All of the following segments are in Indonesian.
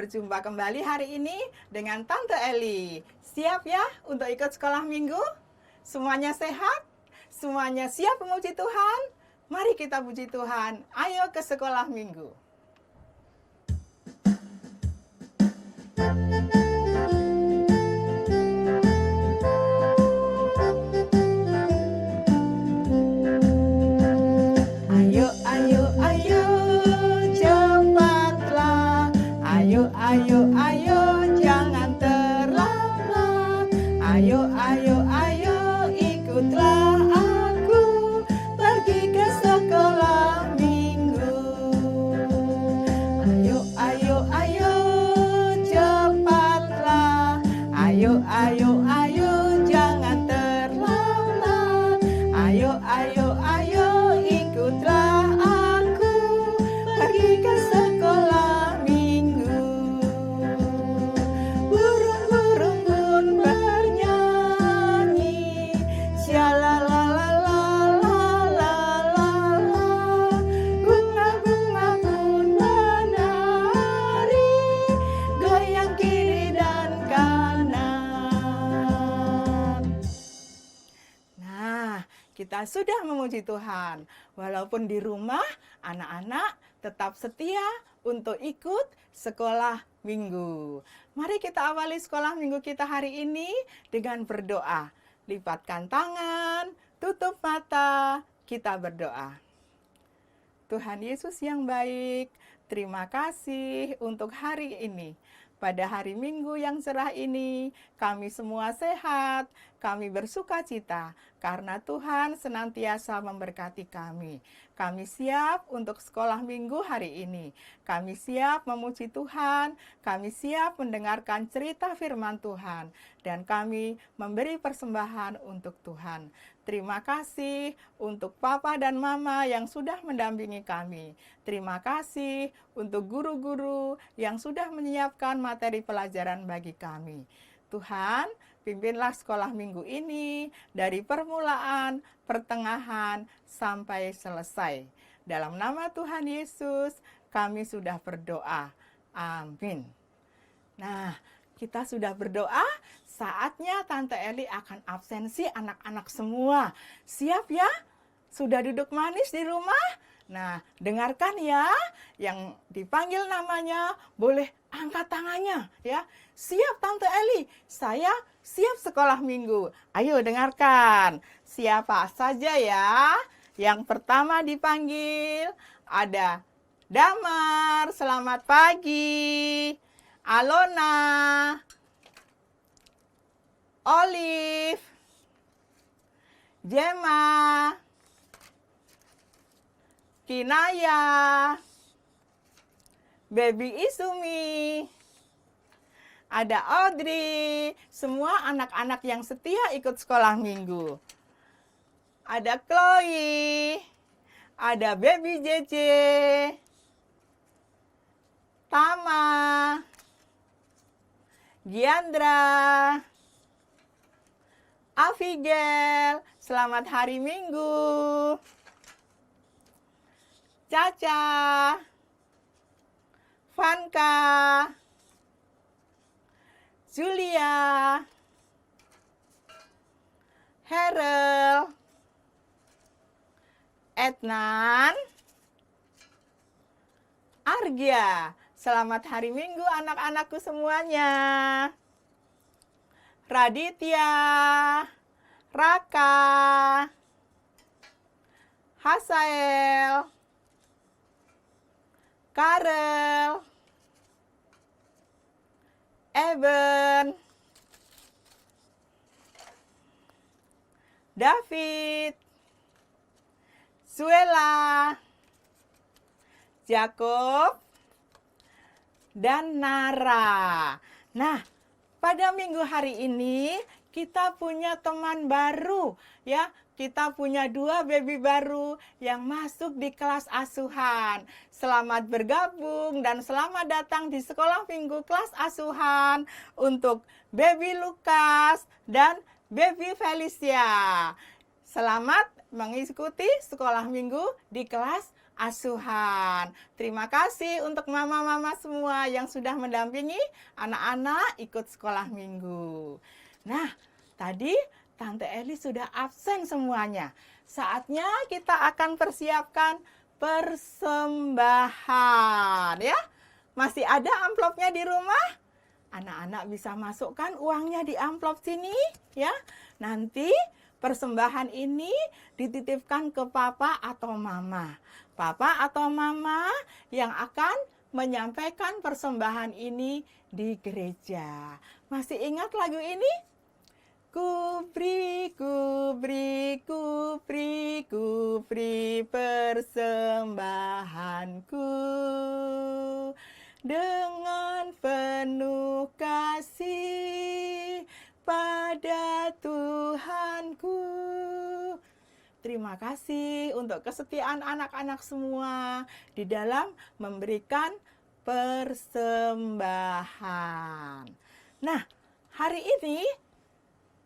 berjumpa kembali hari ini dengan Tante Eli. Siap ya untuk ikut sekolah minggu? Semuanya sehat? Semuanya siap memuji Tuhan? Mari kita puji Tuhan. Ayo ke sekolah minggu. Ayo, ayo, ayo, cepatlah. Ayo, ayo, ayo, jangan terlambat. Ayo, ayo, ayo, ikutlah aku pergi ke sekolah minggu. Ayo, ayo, ayo, cepatlah. Ayo, ayo, ayo, jangan terlambat. Ayo, ayo, ayo, ikutlah aku pergi ke sekolah minggu. Burung-burung pun bernyanyi, shalalalalalalalala. Bunga-bunga pun menari, goyang kiri dan kanan. Nah, kita sudah memuji Tuhan. Walaupun di rumah, anak-anak tetap setia untuk ikut sekolah minggu. Mari kita awali sekolah minggu kita hari ini dengan berdoa. Lipatkan tangan, tutup mata, kita berdoa. Tuhan Yesus yang baik, terima kasih untuk hari ini. Pada hari Minggu yang cerah ini, kami semua sehat, kami bersuka cita, karena Tuhan senantiasa memberkati kami. Kami siap untuk sekolah minggu hari ini. Kami siap memuji Tuhan, kami siap mendengarkan cerita firman Tuhan, dan kami memberi persembahan untuk Tuhan. Terima kasih untuk Papa dan Mama yang sudah mendampingi kami. Terima kasih untuk guru-guru yang sudah menyiapkan materi pelajaran bagi kami. Tuhan, pimpinlah sekolah minggu ini dari permulaan, pertengahan, sampai selesai. Dalam nama Tuhan Yesus, kami sudah berdoa. Amin. Nah, kita sudah berdoa, saatnya Tante Eli akan absensi anak-anak semua. Siap ya? Sudah duduk manis di rumah? Nah, dengarkan ya, yang dipanggil namanya boleh angkat tangannya ya. Siap Tante Eli, saya siap sekolah minggu. Ayo dengarkan, siapa saja ya. Yang pertama dipanggil ada Damar, selamat pagi. Alona, Olive, Gemma, Kinaya, Baby Isumi, ada Audrey, semua anak-anak yang setia ikut sekolah minggu. Ada Chloe, ada Baby JJ, Tama, Giandra, Abigail, selamat hari Minggu. Caca, Vanka, Julia, Herel, Etnan, Argia. Selamat hari Minggu anak-anakku semuanya. Raditya, Raka, Hasael, Karel, Eben, David, Suela, Jacob, dan Nara. Nah, pada minggu hari ini kita punya teman baru ya. Kita punya 2 baby baru yang masuk di kelas asuhan. Selamat bergabung dan selamat datang di sekolah minggu kelas asuhan untuk baby Lukas dan baby Felicia. Selamat mengikuti sekolah minggu di kelas asuhan. Terima kasih untuk mama-mama semua yang sudah mendampingi anak-anak ikut sekolah minggu. Nah, tadi Tante Eli sudah absen semuanya. Saatnya kita akan persiapkan persembahan ya. Masih ada amplopnya di rumah? Anak-anak bisa masukkan uangnya di amplop sini ya. Nanti persembahan ini dititipkan ke papa atau mama. Papa atau mama yang akan menyampaikan persembahan ini di gereja. Masih ingat lagu ini? Kupri, kupri, kupri, kupri persembahanku dengan penuh kasih pada Tuhanku. Terima kasih untuk kesetiaan anak-anak semua di dalam memberikan persembahan. Nah, hari ini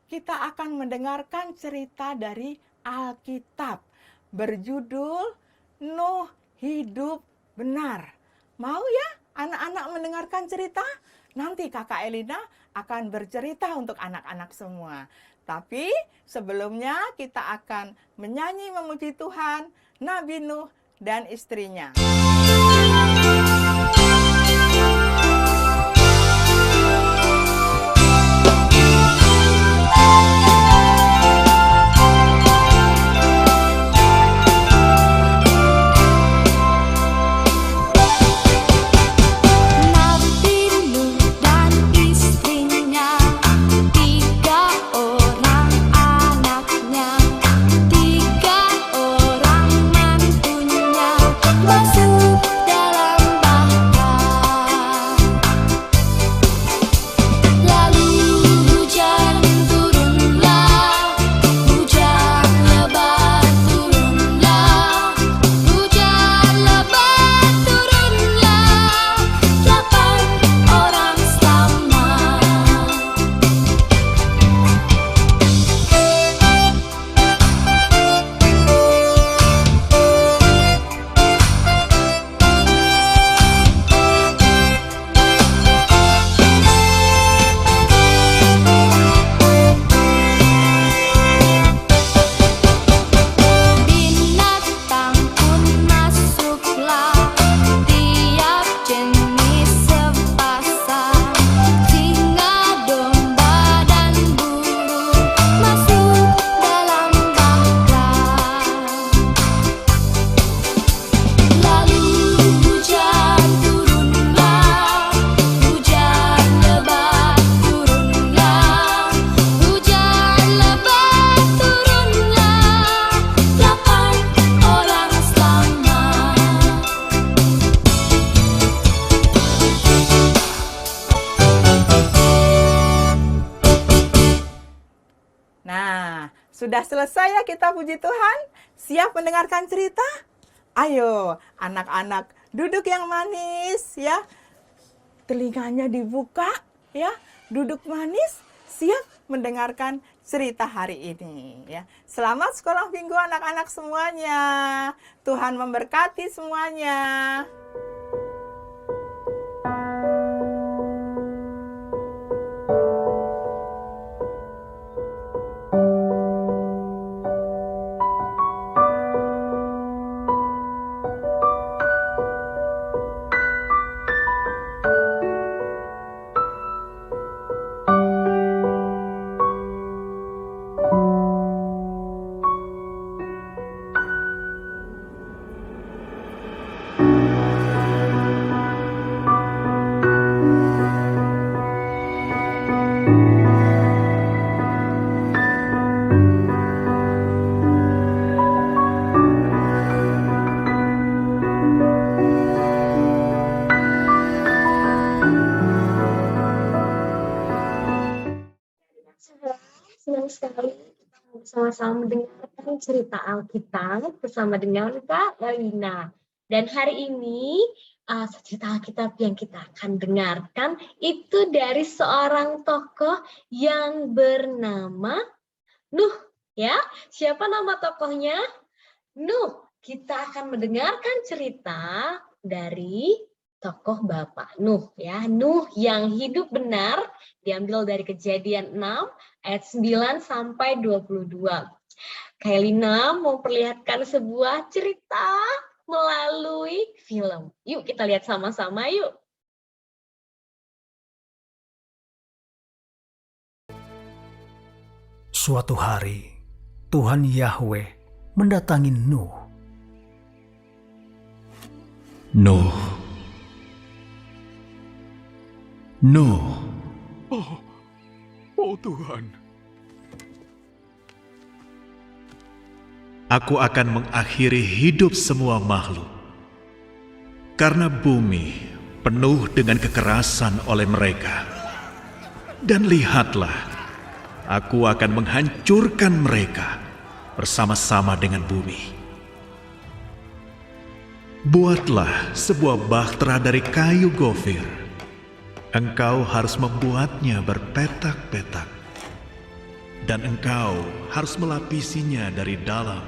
kita akan mendengarkan cerita dari Alkitab berjudul Nuh Hidup Benar. Mau ya anak-anak mendengarkan cerita? Nanti Kakak Elina akan bercerita untuk anak-anak semua. Tapi sebelumnya kita akan menyanyi memuji Tuhan, Nabi Nuh dan istrinya. Sudah selesai ya kita puji Tuhan? Siap mendengarkan cerita? Ayo anak-anak duduk yang manis ya. Telinganya dibuka ya. Duduk manis, siap mendengarkan cerita hari ini ya. Selamat sekolah minggu anak-anak semuanya. Tuhan memberkati semuanya. Senang sekali kita bersama-sama mendengarkan cerita Alkitab bersama dengan Kak Elina. Dan hari ini cerita Alkitab yang kita akan dengarkan itu dari seorang tokoh yang bernama Nuh. Ya, siapa nama tokohnya? Nuh. kita akan mendengarkan cerita dari tokoh Bapak Nuh ya. Nuh yang hidup benar diambil dari Kejadian 6 ayat 9 sampai 22. Kailina mau perlihatkan sebuah cerita melalui film. Yuk kita lihat sama-sama yuk. Suatu hari, Tuhan Yahweh mendatangi Nuh. Nuh. Nuh. Oh Tuhan, Aku akan mengakhiri hidup semua makhluk. Karena bumi penuh dengan kekerasan oleh mereka. Dan lihatlah, aku akan menghancurkan mereka bersama-sama dengan bumi. Buatlah sebuah bahtera dari kayu gofir. Engkau harus membuatnya berpetak-petak. Dan engkau harus melapisinya dari dalam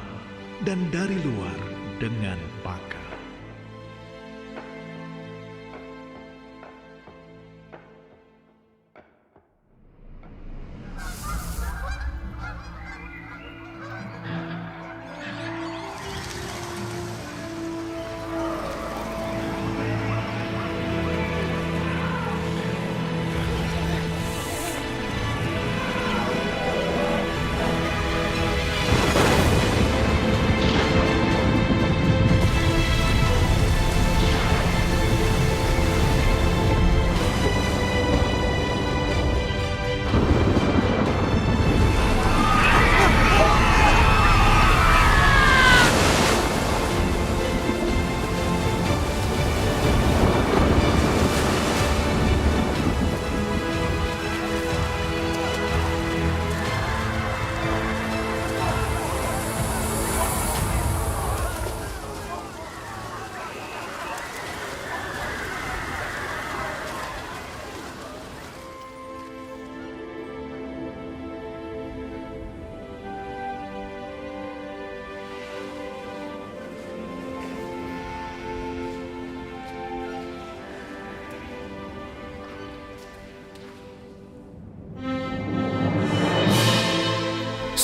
dan dari luar dengan pakan.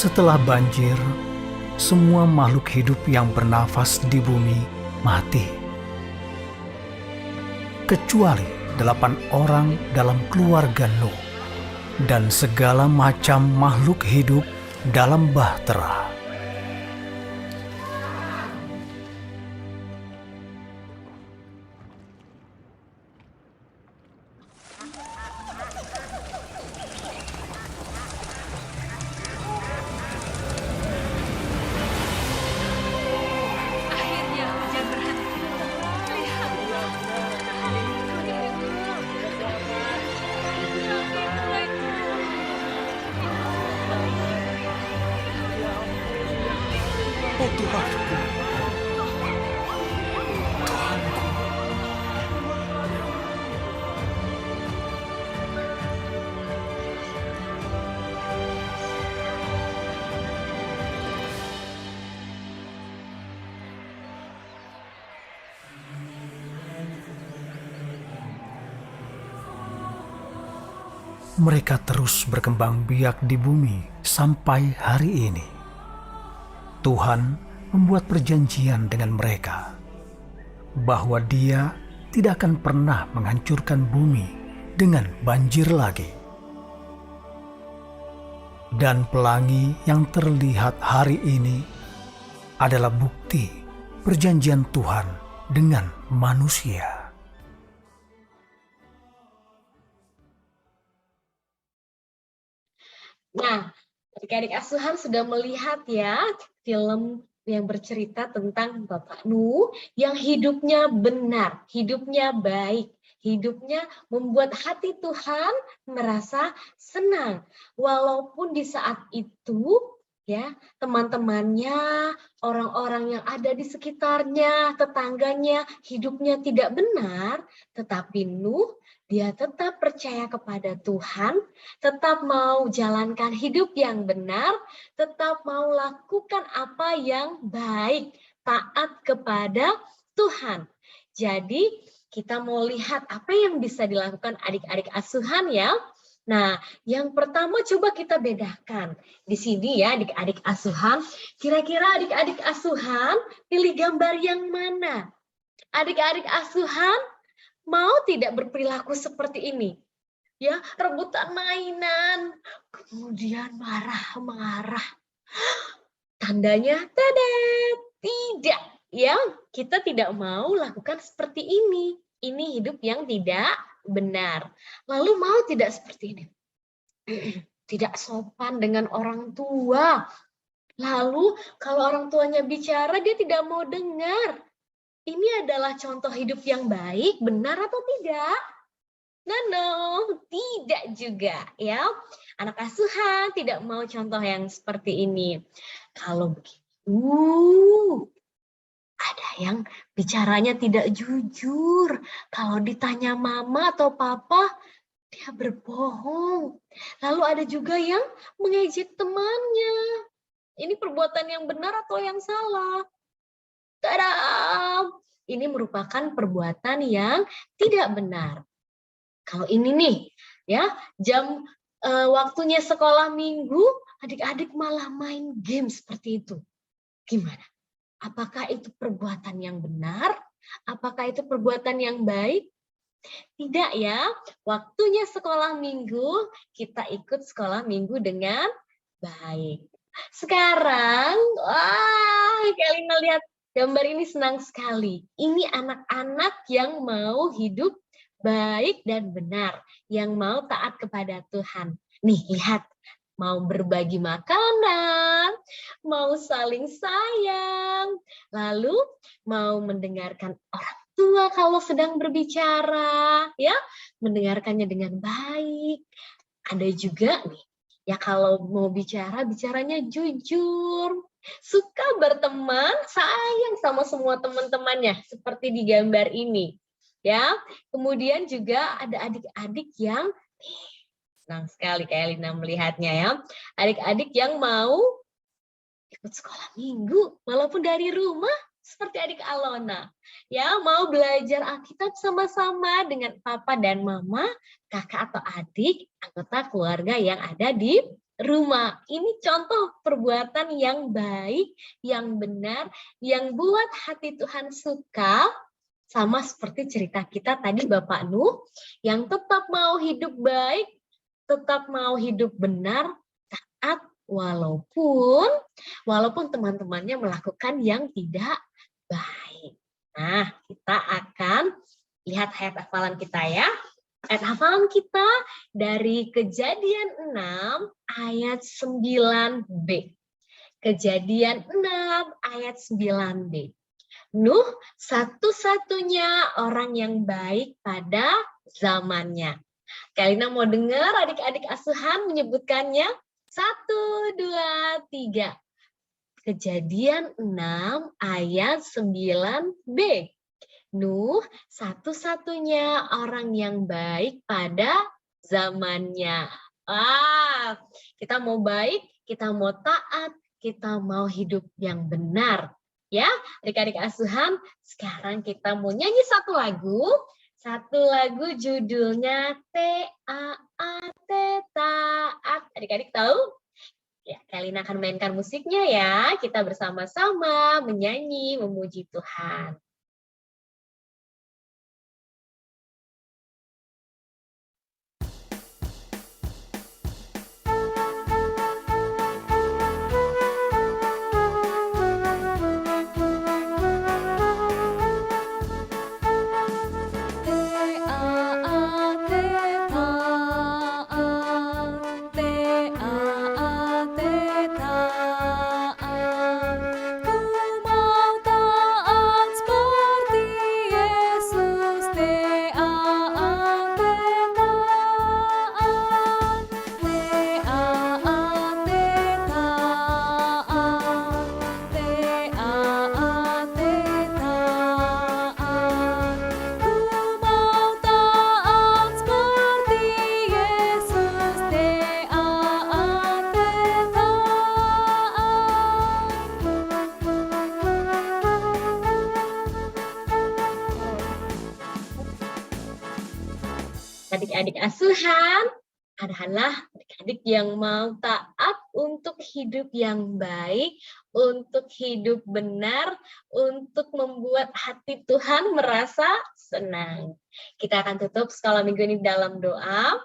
Setelah banjir, semua makhluk hidup yang bernafas di bumi mati. Kecuali 8 orang dalam keluarga Nuh dan segala macam makhluk hidup dalam bahtera. Akhirnya hujan berhenti. Lihatlah. Langit mulai turun. oh Tuhanku, Mereka terus berkembang biak di bumi sampai hari ini. Tuhan membuat perjanjian dengan mereka bahwa Dia tidak akan pernah menghancurkan bumi dengan banjir lagi. Dan pelangi yang terlihat hari ini adalah bukti perjanjian Tuhan dengan manusia. Nah, adik-adik asuhan sudah melihat ya film yang bercerita tentang Bapak Nuh yang hidupnya benar, hidupnya baik, hidupnya membuat hati Tuhan merasa senang. Walaupun di saat itu ya teman-temannya, orang-orang yang ada di sekitarnya, tetangganya hidupnya tidak benar, tetapi Nuh dia tetap percaya kepada Tuhan, tetap mau jalankan hidup yang benar, tetap mau lakukan apa yang baik taat kepada Tuhan. Jadi kita mau lihat apa yang bisa dilakukan adik-adik asuhan ya. Nah, yang pertama coba kita bedakan. Di sini ya adik-adik asuhan, kira-kira adik-adik asuhan pilih gambar yang mana? Adik-adik asuhan mau tidak berperilaku seperti ini? Ya, rebutan mainan, kemudian marah-marah. Tandanya, tadat, tidak. Ya, kita tidak mau lakukan seperti ini. Ini hidup yang tidak benar. Lalu mau tidak seperti ini? Tidak sopan dengan orang tua. Lalu kalau orang tuanya bicara, dia tidak mau dengar. Ini adalah contoh hidup yang baik, benar atau tidak? No, tidak juga ya. Anak asuhan tidak mau contoh yang seperti ini. Kalau begitu, ada yang bicaranya tidak jujur. Kalau ditanya mama atau papa, dia berbohong. Lalu ada juga yang mengejek temannya. Ini perbuatan yang benar atau yang salah? Tada! Ini merupakan perbuatan yang tidak benar. Kalau ini nih, ya jam waktunya sekolah minggu, adik-adik malah main game seperti itu. Gimana? Apakah itu perbuatan yang benar? Apakah itu perbuatan yang baik? Tidak ya. Waktunya sekolah minggu, kita ikut sekolah minggu dengan baik. Sekarang, wah, Kalina lihat gambar ini senang sekali. Ini anak-anak yang mau hidup baik dan benar, yang mau taat kepada Tuhan. Nih, lihat, mau berbagi makanan, mau saling sayang, lalu mau mendengarkan orang tua kalau sedang berbicara, ya, mendengarkannya dengan baik. Ada juga nih, ya kalau mau bicara, bicaranya jujur, suka berteman, sayang sama semua teman-temannya, seperti di gambar ini. Ya, kemudian juga ada adik-adik yang senang sekali kayak Lina melihatnya ya. Adik-adik yang mau ikut sekolah minggu walaupun dari rumah seperti adik Alona. Ya, mau belajar Alkitab sama-sama dengan papa dan mama, kakak atau adik, anggota keluarga yang ada di rumah. Ini contoh perbuatan yang baik, yang benar, yang buat hati Tuhan suka. Sama seperti cerita kita tadi Bapak Nuh, yang tetap mau hidup baik, tetap mau hidup benar, taat, walaupun teman-temannya melakukan yang tidak baik. Nah, kita akan lihat ayat hafalan kita ya. Ayat hafalan kita dari Kejadian 6 ayat 9b. Kejadian 6 ayat 9b. Nuh satu-satunya orang yang baik pada zamannya. Kalina mau dengar adik-adik asuhan menyebutkannya? 1, 2, 3. Kejadian 6 ayat 9b. Nuh satu-satunya orang yang baik pada zamannya. Kita mau baik, kita mau taat, kita mau hidup yang benar. Ya, adik-adik asuhan, sekarang kita mau nyanyi satu lagu. Satu lagu judulnya T-A-A-T, taat. Adik-adik tahu? Ya, Kalina akan mainkan musiknya ya. Kita bersama-sama menyanyi, memuji Tuhan. Ku mau taat Adik-adik asuhan adalah adik-adik yang mau taat untuk hidup yang baik, untuk hidup benar, untuk membuat hati Tuhan merasa senang. Kita akan tutup sekolah minggu ini dalam doa.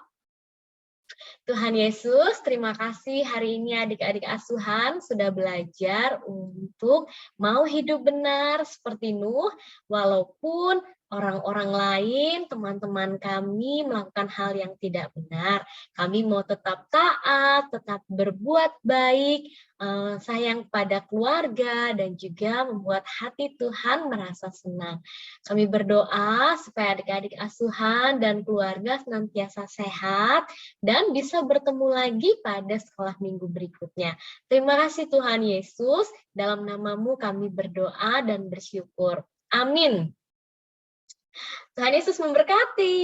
Tuhan Yesus, terima kasih hari ini adik-adik asuhan sudah belajar untuk mau hidup benar seperti Nuh, walaupun orang-orang lain, teman-teman kami melakukan hal yang tidak benar. Kami mau tetap taat, tetap berbuat baik, sayang pada keluarga, dan juga membuat hati Tuhan merasa senang. Kami berdoa supaya adik-adik asuhan dan keluarga senantiasa sehat dan bisa bertemu lagi pada sekolah minggu berikutnya. Terima kasih Tuhan Yesus, dalam namamu kami berdoa dan bersyukur. Amin. Tuhan Yesus memberkati.